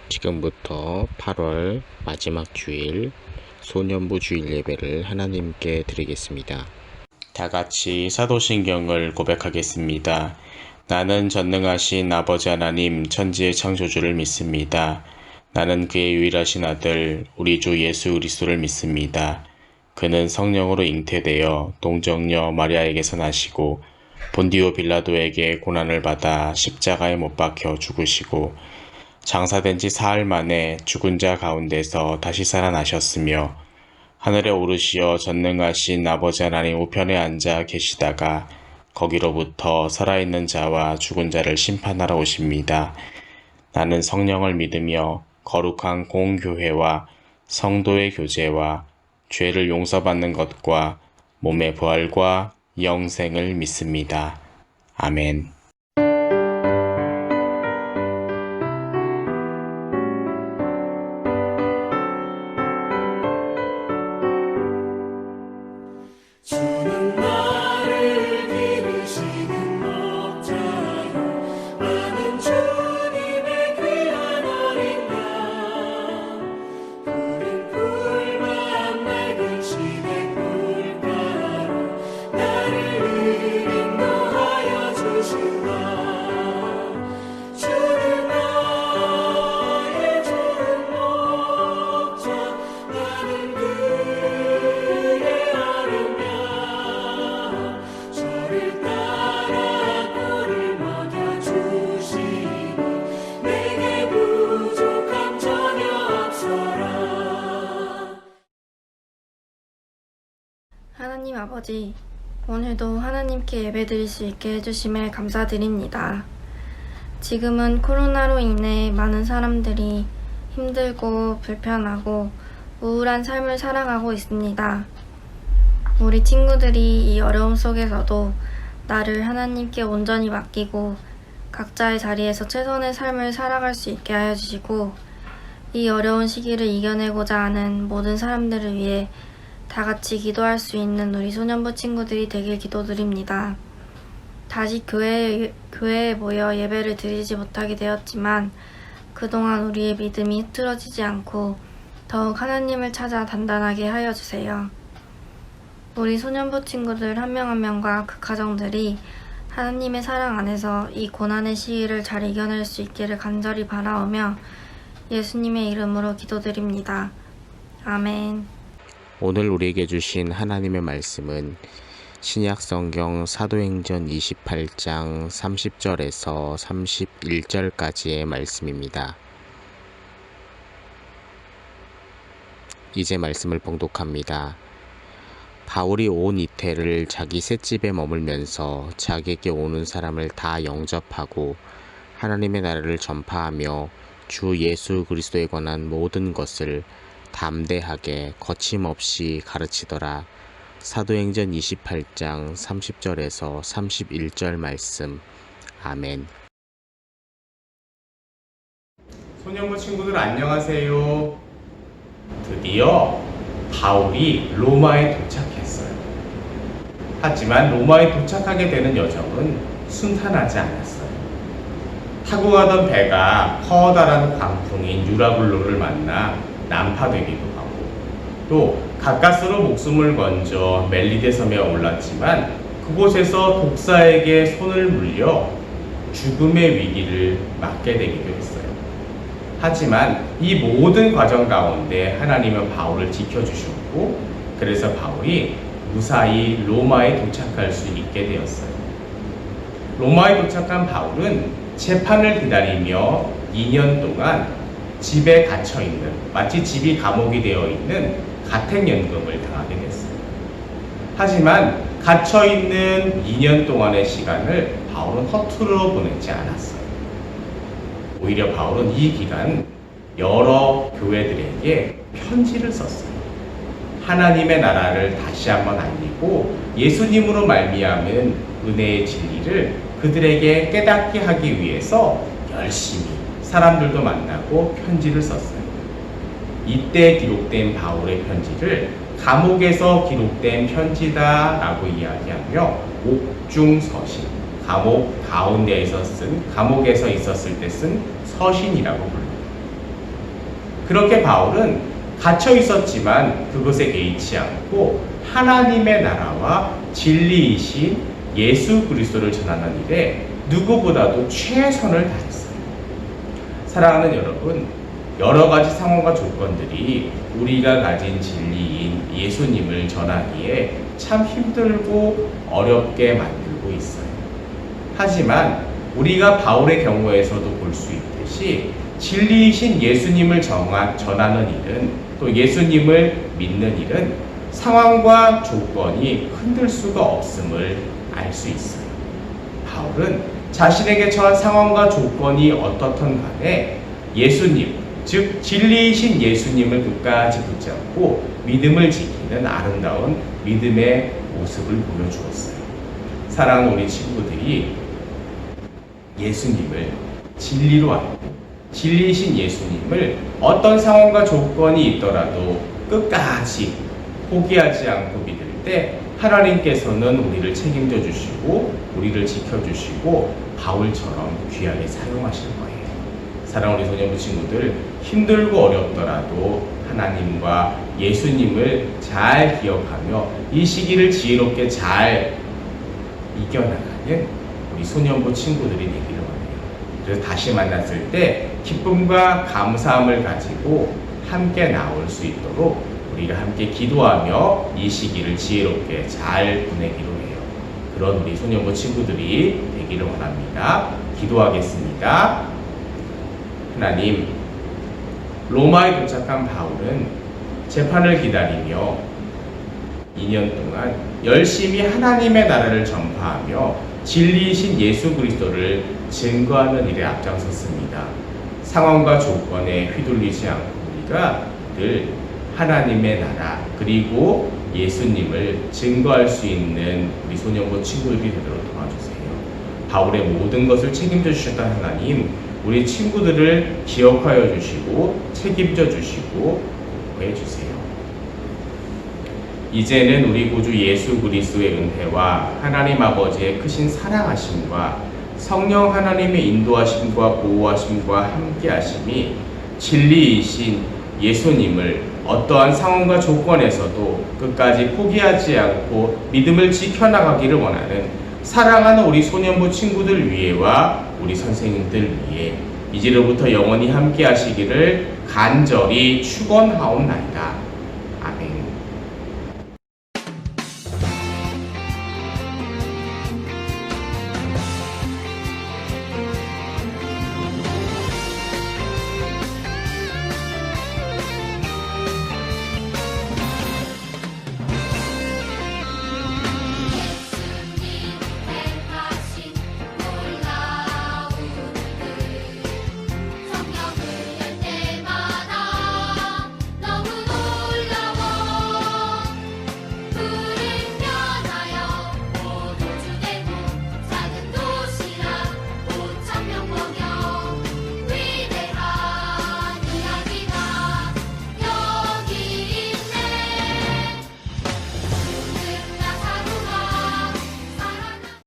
지금부터 8월 마지막 주일 소년부 주일 예배를 하나님께 드리겠습니다. 다 같이 사도신경을 고백하겠습니다. 나는 전능하신 아버지 하나님 천지의 창조주를 믿습니다. 나는 그의 유일하신 아들 우리 주 예수 그리스도를 믿습니다. 그는 성령으로 잉태되어 동정녀 마리아에게서 나시고 본디오 빌라도에게 고난을 받아 십자가에 못 박혀 죽으시고 장사된 지 사흘 만에 죽은 자 가운데서 다시 살아나셨으며 하늘에 오르시어 전능하신 아버지 하나님 우편에 앉아 계시다가 거기로부터 살아있는 자와 죽은 자를 심판하러 오십니다. 나는 성령을 믿으며 거룩한 공교회와 성도의 교제와 죄를 용서받는 것과 몸의 부활과 영생을 믿습니다. 아멘. 주는 나를 기르시는 목자요 나는 주님의 귀한 어린 양 푸른 풀만 맑은 시냇 물가로 나를 인도하여 주신다. 주는 나의 좋은 목자 나는 그의 어린 양 저를 따라 꼴을 먹여주시니 내게 부족함 전혀 없어라. 하나님 아버지, 오늘도 하나님께 예배드릴 수 있게 해주심에 감사드립니다. 지금은 코로나로 인해 많은 사람들이 힘들고 불편하고 우울한 삶을 살아가고 있습니다. 우리 친구들이 이 어려움 속에서도 나를 하나님께 온전히 맡기고 각자의 자리에서 최선의 삶을 살아갈 수 있게 하여 주시고 이 어려운 시기를 이겨내고자 하는 모든 사람들을 위해 다 같이 기도할 수 있는 우리 소년부 친구들이 되길 기도드립니다. 다시 교회에 모여 예배를 드리지 못하게 되었지만 그동안 우리의 믿음이 흐트러지지 않고 더욱 하나님을 찾아 단단하게 하여 주세요. 우리 소년부 친구들 한 명 한 명과 그 가정들이 하나님의 사랑 안에서 이 고난의 시기를 잘 이겨낼 수 있기를 간절히 바라오며 예수님의 이름으로 기도드립니다. 아멘. 오늘 우리에게 주신 하나님의 말씀은 신약성경 사도행전 28장 30절에서 31절까지의 말씀입니다. 이제 말씀을 봉독합니다. 바울이 온 이태를 자기 셋집에 머물면서 자기에게 오는 사람을 다 영접하고 하나님의 나라를 전파하며 주 예수 그리스도에 관한 모든 것을 담대하게 거침없이 가르치더라. 사도행전 28장 30절에서 31절 말씀. 아멘. 소년부 친구들 안녕하세요. 드디어 바울이 로마에 도착했어요. 하지만 로마에 도착하게 되는 여정은 순탄하지 않았어요. 타고 가던 배가 커다란 광풍인 유라굴로를 만나 난파되기도 하고 또 가까스로 목숨을 건져 멜리데 섬에 올랐지만 그곳에서 독사에게 손을 물려 죽음의 위기를 맞게 되기도 했어요. 하지만 이 모든 과정 가운데 하나님은 바울을 지켜주셨고 그래서 바울이 무사히 로마에 도착할 수 있게 되었어요. 로마에 도착한 바울은 재판을 기다리며 2년 동안 집에 갇혀있는, 마치 집이 감옥이 되어 있는 가택연금을 당하게 됐어요. 하지만 갇혀있는 2년 동안의 시간을 바울은 허투루 보내지 않았어요. 오히려 바울은 이 기간 여러 교회들에게 편지를 썼어요. 하나님의 나라를 다시 한번 알리고 예수님으로 말미암은 은혜의 진리를 그들에게 깨닫게 하기 위해서 열심히 사람들도 만나고 편지를 썼어요. 이때 기록된 바울의 편지를 감옥에서 기록된 편지다라고 이야기하며 옥중서신, 감옥에서 있었을 때 쓴 서신이라고 불러요. 그렇게 바울은 갇혀 있었지만 그것에 개의치 않고 하나님의 나라와 진리이신 예수 그리스도를 전하는 일에 누구보다도 최선을 다했어요. 사랑하는 여러분, 여러 가지 상황과 조건들이 우리가 가진 진리인 예수님을 전하기에 참 힘들고 어렵게 만들고 있어요. 하지만 우리가 바울의 경우에서도 볼 수 있듯이 진리이신 예수님을 전하는 일은, 또 예수님을 믿는 일은 상황과 조건이 흔들 수가 없음을 알 수 있어요. 바울은 자신에게 처한 상황과 조건이 어떻든 간에 예수님, 즉 진리이신 예수님을 끝까지 붙잡고 믿음을 지키는 아름다운 믿음의 모습을 보여주었어요. 사랑하는 우리 친구들이 예수님을 진리로 알고 진리이신 예수님을 어떤 상황과 조건이 있더라도 끝까지 포기하지 않고 믿을 때 하나님께서는 우리를 책임져 주시고 우리를 지켜주시고 바울처럼 귀하게 사용하실 거예요. 사랑하는 우리 소년부 친구들, 힘들고 어렵더라도 하나님과 예수님을 잘 기억하며 이 시기를 지혜롭게 잘 이겨나가는 우리 소년부 친구들이 되기를 원해요. 그래서 다시 만났을 때 기쁨과 감사함을 가지고 함께 나올 수 있도록 우리가 함께 기도하며 이 시기를 지혜롭게 잘 보내기로 해요. 그런 우리 소년부 친구들이 되기를 원합니다. 기도하겠습니다. 하나님, 로마에 도착한 바울은 재판을 기다리며 2년 동안 열심히 하나님의 나라를 전파하며 진리이신 예수 그리스도를 증거하는 일에 앞장섰습니다. 상황과 조건에 휘둘리지 않고 우리가 늘 하나님의 나라 그리고 예수님을 증거할 수 있는 우리 소년부 친구들이 되도록 도와주세요. 바울의 모든 것을 책임져 주셨던 하나님, 우리 친구들을 기억하여 주시고 책임져 주시고 보호해 주세요. 이제는 우리 구주 예수 그리스도의 은혜와 하나님 아버지의 크신 사랑하심과 성령 하나님의 인도하심과 보호하심과 함께하심이 진리이신 예수님을 어떠한 상황과 조건에서도 끝까지 포기하지 않고 믿음을 지켜나가기를 원하는 사랑하는 우리 소년부 친구들 위에와 우리 선생님들 위에 이제로부터 영원히 함께 하시기를 간절히 축원하옵나이다.